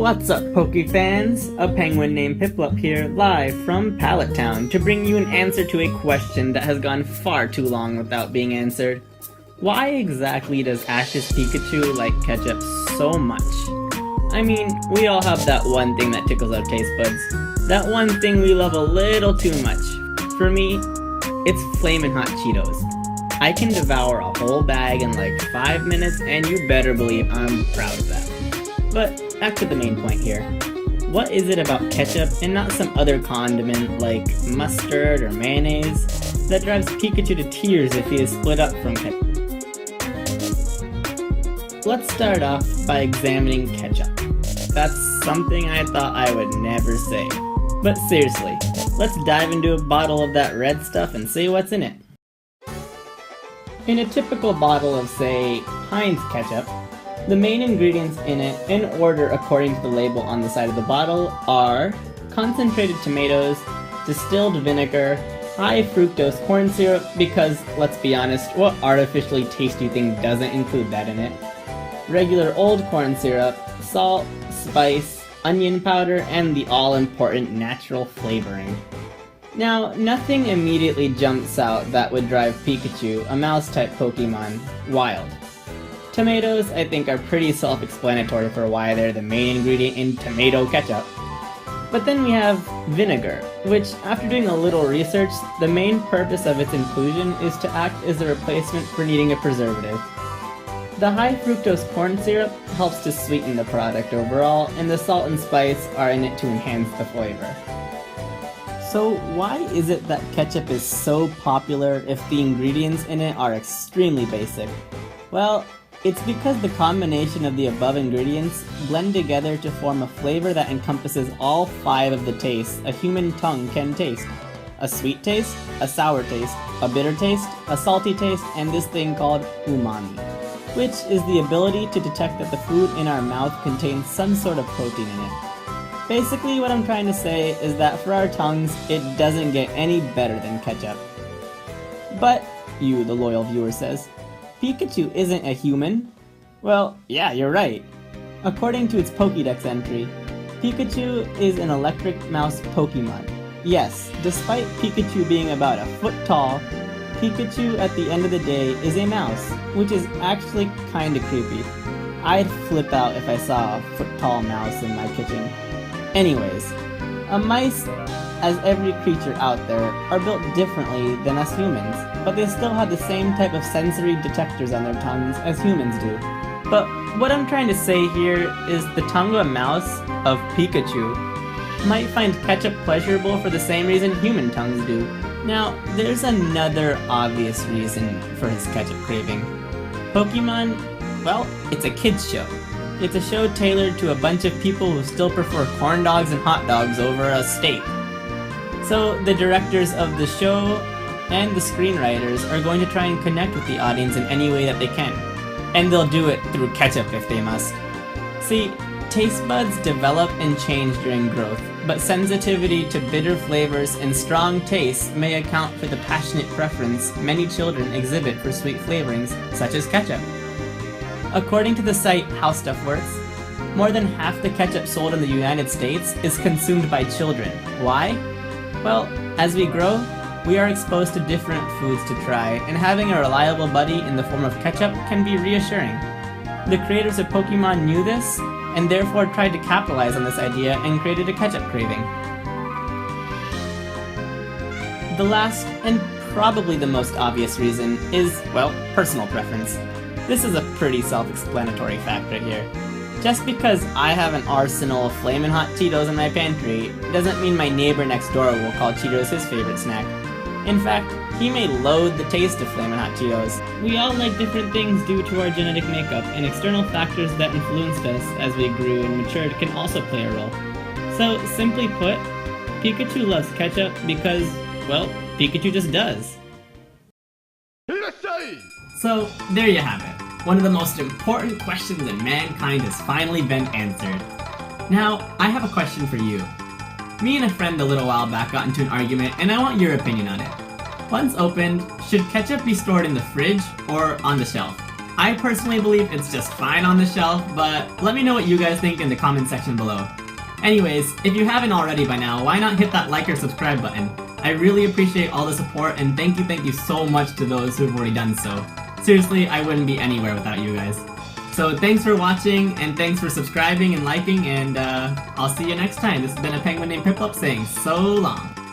What's up, Poke fans? A penguin named Piplup here, live from Pallet Town, to bring you an answer to a question that has gone far too long without being answered. Why exactly does Ash's Pikachu like ketchup so much? I mean, we all have that one thing that tickles our taste buds. That one thing we love a little too much. For me, it's Flamin' Hot Cheetos. I can devour a whole bag in like 5 minutes, and you better believe I'm proud of that. But back to the main point here. What is it about ketchup and not some other condiment like mustard or mayonnaise that drives Pikachu to tears if he is split up from ketchup? Let's start off by examining ketchup. That's something I thought I would never say. But seriously, let's dive into a bottle of that red stuff and see what's in it. In a typical bottle of, say, Heinz ketchup, the main ingredients in it, in order according to the label on the side of the bottle, are concentrated tomatoes, distilled vinegar, high fructose corn syrup, because, let's be honest, what artificially tasty thing doesn't include that in it, regular old corn syrup, salt, spice, onion powder, and the all-important natural flavoring. Now, nothing immediately jumps out that would drive Pikachu, a mouse-type Pokemon, wild. Tomatoes, I think, are pretty self-explanatory for why they're the main ingredient in tomato ketchup. But then we have vinegar, which, after doing a little research, the main purpose of its inclusion is to act as a replacement for needing a preservative. The high fructose corn syrup helps to sweeten the product overall, and the salt and spice are in it to enhance the flavor. So why is it that ketchup is so popular if the ingredients in it are extremely basic? Well, it's because the combination of the above ingredients blend together to form a flavor that encompasses all 5 of the tastes a human tongue can taste. A sweet taste, a sour taste, a bitter taste, a salty taste, and this thing called umami, which is the ability to detect that the food in our mouth contains some sort of protein in it. Basically, what I'm trying to say is that for our tongues, it doesn't get any better than ketchup. But, you, the loyal viewer, says, Pikachu isn't a human. Well, yeah, you're right. According to its Pokédex entry, Pikachu is an electric mouse Pokemon. Yes, despite Pikachu being about a foot tall, Pikachu at the end of the day is a mouse, which is actually kinda creepy. I'd flip out if I saw a foot-tall mouse in my kitchen. Anyways, mice, as every creature out there, are built differently than us humans, but they still have the same type of sensory detectors on their tongues as humans do. But what I'm trying to say here is the tongue of a mouse, of Pikachu, might find ketchup pleasurable for the same reason human tongues do. Now, there's another obvious reason for his ketchup craving. Pokemon, well, it's a kids show. It's a show tailored to a bunch of people who still prefer corn dogs and hot dogs over a steak. So the directors of the show and the screenwriters are going to try and connect with the audience in any way that they can. And they'll do it through ketchup if they must. See, taste buds develop and change during growth, but sensitivity to bitter flavors and strong tastes may account for the passionate preference many children exhibit for sweet flavorings, such as ketchup. According to the site How Stuff Works, more than half the ketchup sold in the United States is consumed by children. Why? Well, as we grow, we are exposed to different foods to try, and having a reliable buddy in the form of ketchup can be reassuring. The creators of Pokemon knew this, and therefore tried to capitalize on this idea and created a ketchup craving. The last, and probably the most obvious reason, is, well, personal preference. This is a pretty self-explanatory fact right here. Just because I have an arsenal of Flamin' Hot Cheetos in my pantry doesn't mean my neighbor next door will call Cheetos his favorite snack. In fact, he may loathe the taste of Flamin' Hot Cheetos. We all like different things due to our genetic makeup, and external factors that influenced us as we grew and matured can also play a role. So, simply put, Pikachu loves ketchup because, well, Pikachu just does. So, there you have it. One of the most important questions in mankind has finally been answered. Now, I have a question for you. Me and a friend a little while back got into an argument, and I want your opinion on it. Once opened, should ketchup be stored in the fridge or on the shelf? I personally believe it's just fine on the shelf, but let me know what you guys think in the comment section below. Anyways, if you haven't already by now, why not hit that like or subscribe button? I really appreciate all the support, and thank you so much to those who've already done so. Seriously, I wouldn't be anywhere without you guys. So thanks for watching, and thanks for subscribing and liking, and I'll see you next time. This has been a penguin named Piplup saying so long.